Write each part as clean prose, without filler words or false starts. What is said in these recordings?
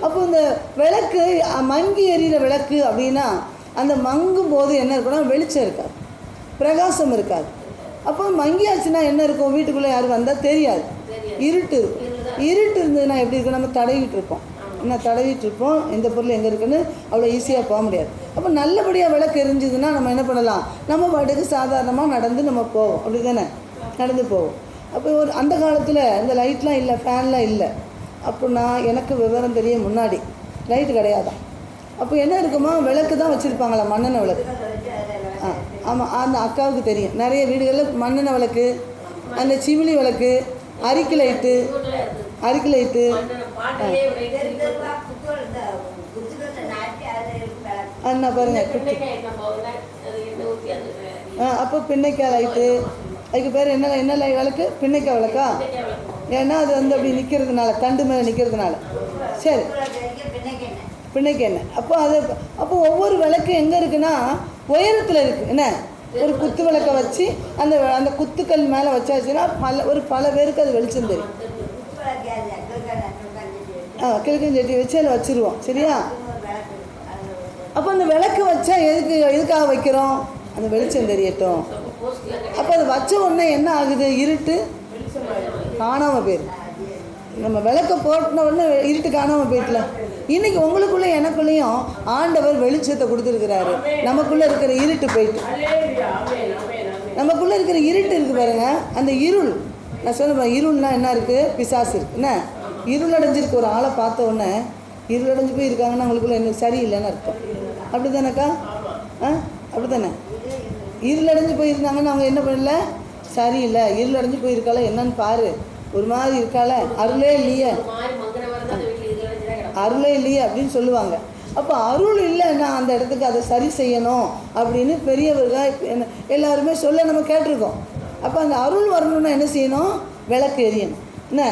அப்போ இந்த விளக்கு மங்கி எரிகிற விளக்கு அப்படின்னா அந்த மங்கும் போது என்ன இருக்குன்னா வெளிச்சம் இருக்காது, பிரகாசம் இருக்காது. அப்போ மங்கியாச்சுன்னா என்ன இருக்கும், வீட்டுக்குள்ளே யாரும் வந்தால் தெரியாது, இருட்டு இருக்கும். இருட்டு இருந்ததுன்னா எப்படி இருக்கும், நம்ம தடவிட்டு இருப்போம், என்ன தடவிட்டு இருப்போம், எந்த பொருள் எங்கே இருக்குன்னு அவ்வளோ ஈஸியாக போக முடியாது. அப்போ நல்லபடியாக விளக்கு எரிஞ்சுதுன்னா நம்ம என்ன பண்ணலாம், நம்ம பாட்டுக்கு சாதாரணமாக நடந்து நம்ம போவோம், அப்படி தானே நடந்து போவோம். அப்போ ஒரு அந்த காலத்தில் இந்த லைட்லாம் இல்லை, ஃபேன்லாம் இல்லை. அப்போ நான் எனக்கு விவரம் தெரிய முன்னாடி லைட்டு கிடையாதான். அப்போ என்ன இருக்குமா, விளக்கு தான் வச்சுருப்பாங்களா, மண்ணெண்ணெய் விளக்கு. ஆமாம், அந்த அக்காவுக்கு தெரியும், நிறைய வீடுகளில் மண்ணெண்ணெய் விளக்கு, அந்த சிமிலி விளக்கு, அரிக்கு லைட்டு, என்ன பாருங்க. அப்போ பின்னைக்காய் லைட்டு, அதுக்கு பேர் என்ன விளக்கு, பின்னைக்காய் விளக்கா. ஏன்னா அது வந்து அப்படி நிற்கிறதுனால, தண்டு மேலே நிற்கிறதுனால. சரி, பின்னைக்கு என்ன. அப்போ ஒவ்வொரு விளக்கு எங்கே இருக்குன்னா உயரத்தில் இருக்குது. என்ன, ஒரு குத்து விளக்கை வச்சு அந்த குத்துக்கள் மேலே வச்சாச்சுன்னா பல பேருக்கு அது வெளிச்சம் தெரியும். கிழக்கஞ்சட்டி வச்சு அதில் வச்சுருவோம், சரியா. அப்போ அந்த விளக்கு வச்சா எதுக்காக வைக்கிறோம், அந்த வெளிச்சம் தெரியட்டும். அப்போ அது வச்ச உடனே என்ன ஆகுது, இருட்டு காணாமல் போயிடும். நம்ம விளக்க போட்டின உடனே இருட்டு காணாமல் போயிடல. இன்றைக்கி உங்களுக்குள்ளே எனக்குள்ளேயும் ஆண்டவர் வெளிச்சத்தை கொடுத்துருக்கிறாரு. நமக்குள்ளே இருக்கிற இருட்டு போயிட்டு, நமக்குள்ளே இருக்கிற இருட்டு இருக்குது பாருங்க, அந்த இருள். நான் சொல்ல இருள்னா என்ன இருக்குது, பிசாசு இருக்குது. என்ன, இருள் அடைஞ்சிருக்கு. ஒரு ஆளை பார்த்த உடனே இருள் அடைஞ்சு போய் இருக்காங்கன்னா அவங்களுக்குள்ள என்ன சரியில்லைன்னு அர்த்தம். அப்படி தானேக்கா, அப்படி தானே. இருள் அடைஞ்சு போயிருந்தாங்கன்னா அவங்க என்ன பண்ணல, சரியில்லை, இருள் அடைஞ்சு போயிருக்கால என்னன்னு பாரு, ஒரு மாதிரி இருக்கால, அருளே இல்லையே அப்படின்னு சொல்லுவாங்க. அப்போ அருள் இல்லைன்னா அந்த இடத்துக்கு அதை சரி செய்யணும் அப்படின்னு பெரியவர்கள் எல்லாருமே சொல்ல நம்ம கேட்டிருக்கோம். அப்போ அந்த அருள் வரணும்னா என்ன செய்யணும், விளக்கு எரியணும். என்ன,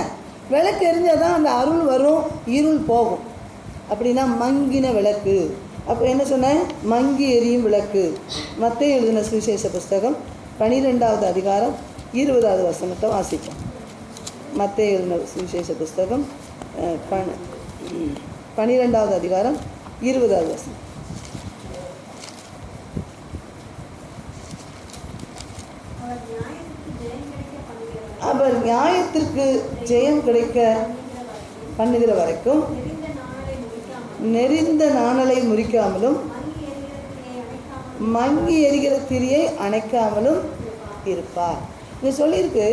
விளக்கு எரிஞ்சால் தான் அந்த அருள் வரும், இருள் போகும். அப்படின்னா மங்கின விளக்கு. அப்போ என்ன சொன்னேன், மங்கி எரியும் விளக்கு. மத்தேயு எழுதின சுவிசேஷ புஸ்தகம் 12வது அதிகாரம் 20வது வசனத்தை வாசிப்போம். மத்தேயு எழுதின சுவிசேஷ புஸ்தகம் 12வது அதிகாரம் 20வது வசனம். அவர் நியாயத்திற்கு ஜெயம் கிடைக்க பண்ணுகிற வரைக்கும் நெறிந்த நாணலை முறிக்காமலும் மங்கி எரிகிற திரியை அணைக்காமலும் இருப்பார். இது சொல்லியிருக்கு,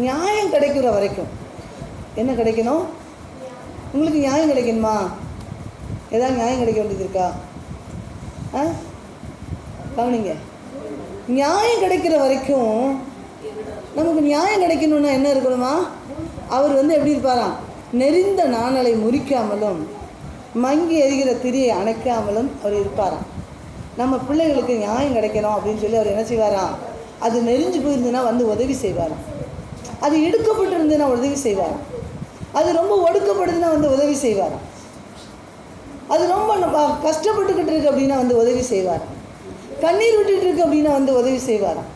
நியாயம் கிடைக்கிற வரைக்கும். என்ன கிடைக்கணும், உங்களுக்கு நியாயம் கிடைக்கணுமா, ஏதாவது நியாயம் கிடைக்க வேண்டியது இருக்கா, கவனிங்க. நியாயம் கிடைக்கிற வரைக்கும் நமக்கு நியாயம் கிடைக்கணும்னா என்ன இருக்கணுமா, அவர் வந்து எப்படி இருப்பாராம், நெறிந்த நாணலை முறிக்காமலும் மங்கி எரிகிற திரியை அணைக்காமலும் அவர் இருப்பாராம். நம்ம பிள்ளைகளுக்கு நியாயம் கிடைக்கணும் அப்படின்னு சொல்லி அவர் என்ன செய்வாராம், அது நெறிஞ்சு போயிருந்துன்னா வந்து உதவி செய்வாராம். அது இடுக்கப்பட்டிருந்துன்னா உதவி செய்வாராம். அது ரொம்ப ஒடுக்கப்படுதுன்னா வந்து உதவி செய்வாராம். அது ரொம்ப கஷ்டப்பட்டுக்கிட்டு இருக்கு அப்படின்னா வந்து உதவி செய்வாராம். கண்ணீர் விட்டுட்டு இருக்கு அப்படின்னா வந்து உதவி செய்வாராம்.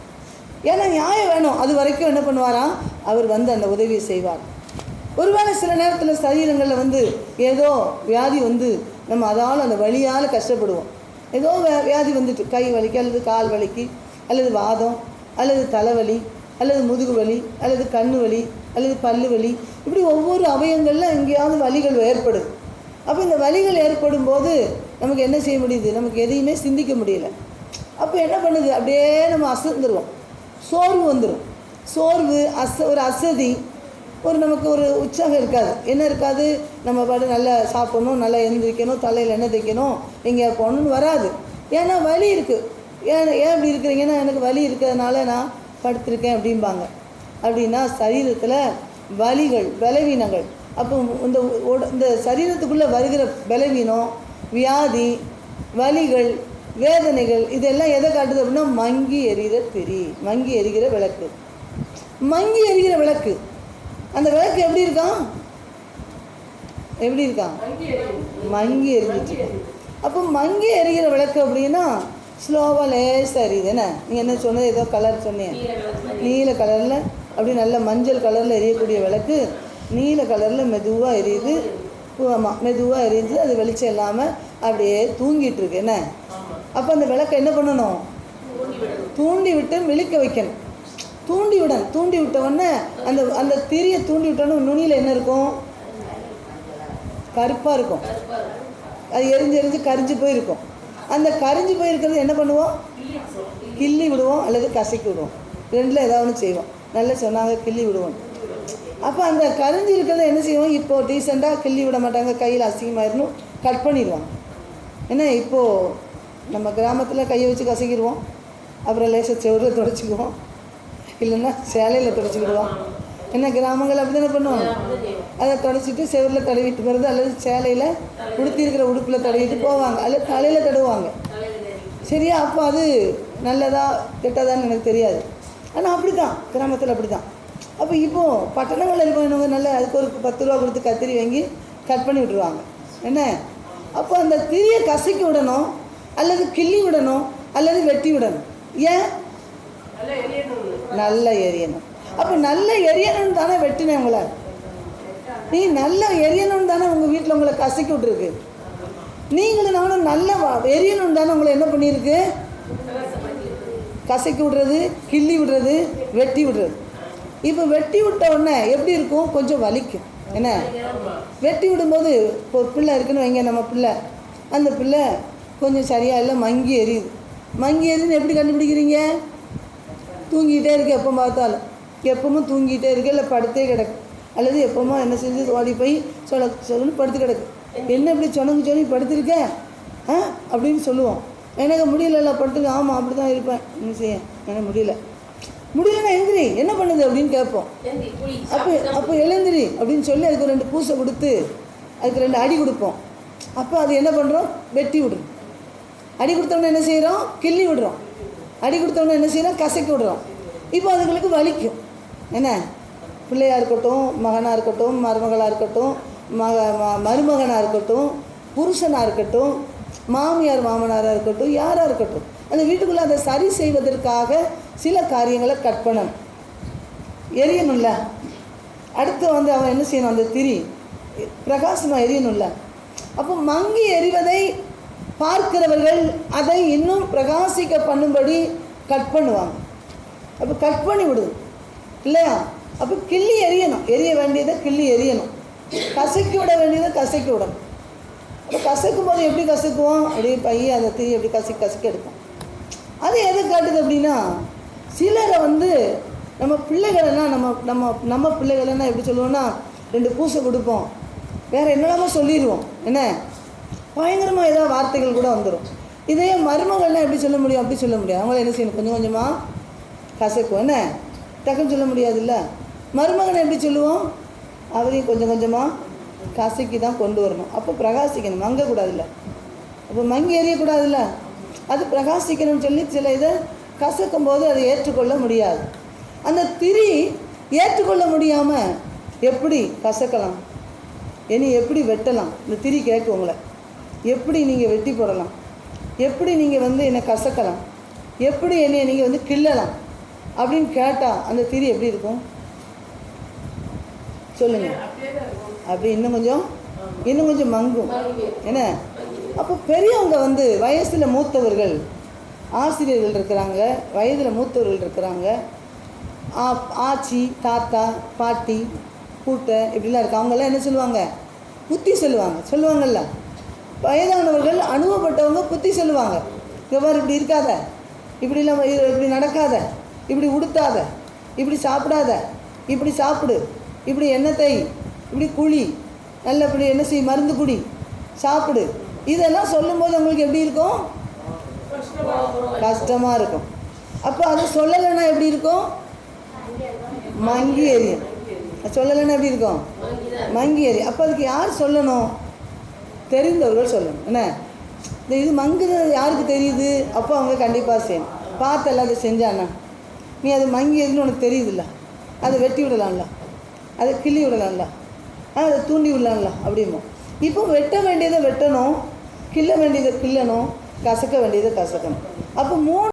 ஏன்னா நியாயம் வேணும், அது வரைக்கும் என்ன பண்ணுவாராம், அவர் வந்து அந்த உதவியை செய்வார். ஒருவேளை சில நேரத்தில் சரீரங்களில் வந்து ஏதோ வியாதி வந்து நம்ம அதால் அந்த வலியால் கஷ்டப்படுவோம். ஏதோ வியாதி வந்துட்டு, கை வலிக்கு அல்லது கால் வலிக்கு அல்லது வாதம் அல்லது தலைவலி அல்லது முதுகு வலி அல்லது கண்ணு வலி அல்லது பல்லு வலி, இப்படி ஒவ்வொரு அவயங்களில் எங்கேயாவது வலிகள் ஏற்படுது. அப்போ இந்த வலிகள் ஏற்படும் போது நமக்கு என்ன செய்ய முடியுது, நமக்கு எதையுமே சிந்திக்க முடியல. அப்போ என்ன பண்ணுது, அப்படியே நம்ம அசந்துருவோம், சோர்வு வந்துடும். சோர்வு, ஒரு அசதி, நமக்கு ஒரு உற்சாகம் இருக்காது. என்ன இருக்காது, நம்ம பாட்டு நல்லா சாப்பிடணும், நல்லா எழுந்திரிக்கணும், தலையில் எண்ணெய் தைக்கணும், எங்கேயா போகணுன்னு வராது. ஏன்னா வலி இருக்குது. ஏன் இப்படி இருக்கிறீங்கன்னா, எனக்கு வலி இருக்கிறதுனால நான் படுத்திருக்கேன் அப்படிம்பாங்க. அப்படின்னா சரீரத்தில் வலிகள், பலவீனங்கள். அப்போ இந்த சரீரத்துக்குள்ளே வருகிற பலவீனம், வியாதி, வலிகள், வேதனைகள், இதெல்லாம் எதை காட்டுது அப்படின்னா மங்கி எரிகிற திரி, மங்கி எரிகிற விளக்கு. மங்கி எரிகிற விளக்கு, அந்த விளக்கு எப்படி இருக்கான், மங்கி எரிஞ்சிச்சு. அப்போ மங்கி எரிகிற விளக்கு அப்படின்னா ஸ்லோவாக லேசாக எரியுது. என்ன நீங்கள் என்ன சொன்னது, ஏதோ கலர் சொன்னீங்க, நீல கலரில், அப்படி நல்ல மஞ்சள் கலரில் எரியக்கூடிய விளக்கு நீல கலரில் மெதுவாக எரியுது. ஆமாம் மெதுவாக எரிஞ்சு அது வெளிச்சம் இல்லாமல் அப்படியே தூங்கிட்டு இருக்கு என்ன. அப்போ அந்த விளக்கை என்ன பண்ணணும்? தூண்டி விட்டு விழிக்க வைக்கணும். தூண்டி விட்ட உடனே அந்த அந்த திரியை தூண்டி விட்டோன்னு நுனியில் என்ன இருக்கும்? கருப்பாக இருக்கும். அது எரிஞ்சு கரிஞ்சு போயிருக்கும். அந்த கரிஞ்சு போயிருக்கிறது என்ன பண்ணுவோம்? கிள்ளி விடுவோம் அல்லது கசக்கி விடுவோம். ரெண்டில் ஏதாவது ஒன்று செய்வோம். நல்லா சொன்னாங்க கிள்ளி விடுவோம். அப்போ அந்த கரிஞ்சு இருக்கிறத என்ன செய்வோம்? இப்போது டீசெண்டாக கிள்ளி விட மாட்டாங்க, கையில் அசிங்கமாயிருந்தும் கட் பண்ணிடுவாங்க. ஏன்னா இப்போது நம்ம கிராமத்தில் கையை வச்சு கசக்கிடுவோம், அப்புறம் லேசாக செவரில் துடைச்சிக்குவோம், இல்லைன்னா சேலையில் துடைச்சிக்கிடுவோம். என்ன கிராமங்கள் அப்படி தானே பண்ணுவாங்க. அதை துடைச்சிட்டு செவரில் தடவிட்டு வருது, அல்லது சேலையில் உடுத்திருக்கிற உடுப்பில் தடவிட்டு போவாங்க, அல்லது தலையில் தடவுவாங்க. சரியா? அப்போ அது நல்லதா கெட்டதான்னு எனக்கு தெரியாது. ஆனால் அப்படி தான் கிராமத்தில் அப்படி தான். அப்போ இப்போது பட்டணங்களில் இருக்கவங்க நல்ல அதுக்கு ஒரு 10 ரூபா கொடுத்து கத்திரி வாங்கி கட் பண்ணி விட்டுருவாங்க என்ன. அப்போ அந்த திரியை கசக்கி விடணும், அல்லது கிள்ளி விடணும், அல்லது வெட்டி விடணும். ஏன்? நல்லா எரியணும். அப்போ நல்லா எரியணும்னு தானே வெட்டினேன் உங்களை. நீ நல்லா எரியணும்னு தானே உங்கள் வீட்டில் உங்களை கசக்கி விட்டுருக்கு. நீங்களும் நானும் நல்லா எரியணும்னு தானே உங்களை என்ன பண்ணியிருக்கு? கசக்கி விடுறது, கிள்ளி விடுறது, வெட்டி விடுறது. இப்போ வெட்டி விட்ட உடனே எப்படி இருக்கும்? கொஞ்சம் வலிக்கும் என்ன. வெட்டி விடும்போது இப்போ ஒரு பிள்ளை இருக்குன்னு வைங்க, நம்ம பிள்ளை, அந்த பிள்ளை கொஞ்சம் சரியாக இல்லை, மங்கி எரியுது. மங்கி எரியுதுன்னு எப்படி கண்டுபிடிக்கிறீங்க? தூங்கிக்கிட்டே இருக்கு, எப்போ பார்த்தாலும் எப்பவும் தூங்கிட்டே இருக்கு, இல்லை படுத்தே கிடக்கு, அல்லது எப்போமா என்ன செஞ்சு ஓடி போய் சொல்லுன்னு படுத்து கிடக்கு. என்ன இப்படி சொன்னி படுத்துருக்க அப்படின்னு சொல்லுவோம். எனக்கு முடியல படுத்துக்க. ஆமாம் அப்படி தான் இருப்பேன். என்ன செய்ய எனக்கு முடியலன்னா எந்திரி, என்ன பண்ணுது அப்படின்னு கேட்போம். அப்போ எழுந்திரி அப்படின்னு சொல்லி அதுக்கு 2 பூசை கொடுத்து அதுக்கு 2 அடி கொடுப்போம். அப்போ அது என்ன பண்ணுறோம்? வெட்டி விடுறோம். அடி கொடுத்தோம்னா என்ன செய்கிறோம்? கிள்ளி விடுறோம். அடி கொடுத்தோம்னா என்ன செய்கிறோம்? கசக்கி விடுறோம். இப்போ அதுங்களுக்கு வலிக்கும் என்ன. பிள்ளையாக இருக்கட்டும், மகனாக இருக்கட்டும், மருமகளாக இருக்கட்டும், மருமகனாக இருக்கட்டும், புருஷனாக இருக்கட்டும், மாமியார் மாமனாராக இருக்கட்டும், யாராக இருக்கட்டும், அந்த வீட்டுக்குள்ளே அதை சரி செய்வதற்காக சில காரியங்களை கட் பண்ணணும், எரியணும்ல. அடுத்து அவன் என்ன செய்யணும்? அந்த திரி பிரகாசமாக எரியணும்ல. அப்போ மங்கி எரிவதை பார்க்கிறவர்கள் அதை இன்னும் பிரகாசிக்க பண்ணும்படி கட் பண்ணுவாங்க. அப்போ கட் பண்ணி விடுது இல்லையா? அப்போ கிள்ளி எரியணும், எரிய வேண்டியதை கிள்ளி எரியணும், கசக்கி விட வேண்டியதை கசக்கி விடணும். அப்போ கசக்கும் போது எப்படி கசக்குவோம்? அப்படியே பையன் அந்த திரி எப்படி கசக்கி எடுப்போம். அது எதை காட்டுது அப்படின்னா, சிலரை நம்ம பிள்ளைகளெல்லாம் நம்ம பிள்ளைகளெல்லாம் எப்படி சொல்லுவோம்னா 2 பூசை கொடுப்போம், வேறு என்னெல்லாமோ சொல்லிடுவோம் என்ன, பயங்கரமாக ஏதாவது வார்த்தைகள் கூட வந்துடும். இதே மருமகள்லாம் எப்படி சொல்ல முடியும்? அப்படி சொல்ல முடியாது. அவங்கள என்ன செய்யணும்? கொஞ்சம் கொஞ்சமாக கசக்குவோம் என்ன, டக்குன்னு சொல்ல முடியாதுல்ல. மருமகனை எப்படி சொல்லுவோம்? அவரையும் கொஞ்சம் கொஞ்சமாக கசக்கி தான் கொண்டு வரணும். அப்போ பிரகாசிக்கணும், மங்கக்கூடாதுல்ல. அப்போ மங்கி எறியக்கூடாதுல்ல, அது பிரகாசிக்கணும்னு சொல்லி சில இதை கசக்கும் போது அதை ஏற்றுக்கொள்ள முடியாது. அந்த திரி ஏற்றுக்கொள்ள முடியாமல் எப்படி கசக்கலாம், இனி எப்படி வெட்டலாம், இந்த திரி கேட்கும் உங்களை. எப்படி நீங்கள் வெட்டி போடலாம், எப்படி நீங்கள் என்னை கசக்கலாம், எப்படி என்னை நீங்கள் கிள்ளலாம் அப்படின்னு கேட்டால் அந்த திரி எப்படி இருக்கும் சொல்லுங்கள்? அப்படி இன்னும் கொஞ்சம் மங்கும் என்ன. அப்போ பெரியவங்க வயசில் மூத்தவர்கள், ஆசிரியர்கள் இருக்கிறாங்க, வயதில் மூத்தவர்கள் இருக்கிறாங்க, ஆச்சி தாத்தா பாட்டி கூட்டை இப்படிலாம் இருக்கு. அவங்கெல்லாம் என்ன சொல்லுவாங்க? புத்தி சொல்லுவாங்கல்ல. வயதானவர்கள் அனுபவப்பட்டவங்க புத்தி சொல்லுவாங்க. இவ்வாறு இப்படி இருக்காத, இப்படிலாம் இப்படி நடக்காத, இப்படி உடுத்தாத, இப்படி சாப்பிடாத, இப்படி சாப்பிடு, இப்படி எண்ணெய் தேய், இப்படி குழி, நல்ல இப்படி என்ன செய், மருந்து குடி, சாப்பிடு. இதெல்லாம் சொல்லும்போது உங்களுக்கு எப்படி இருக்கும்? கஷ்டமாக இருக்கும். அப்போ அது சொல்லலைன்னா எப்படி இருக்கும்? மங்கி எரியும். சொல்லலைன்னா எப்படி இருக்கும்? மங்கி எரியும். அப்போ அதுக்கு யார் சொல்லணும்? தெரிந்தவர்கள் சொல்லணும் என்ன. இது மங்குது யாருக்கு தெரியுது? அப்போ அவங்க கண்டிப்பாக செய்யணும். பார்த்தெல்லாம் அதை செஞ்சாண்ணா நீ அது மங்கி எரின்னு உனக்கு தெரியுதுல்ல, அதை வெட்டி விடலாம்ல, அதை கிள்ளி விடலாம்ல, அதை தூண்டி விடலாம்ல அப்படிமோ. இப்போ வெட்ட வேண்டியதை வெட்டணும், கிள்ள வேண்டியதை கிள்ளணும், கசக்க வேண்டியதை கசக்கணும். அப்போ 3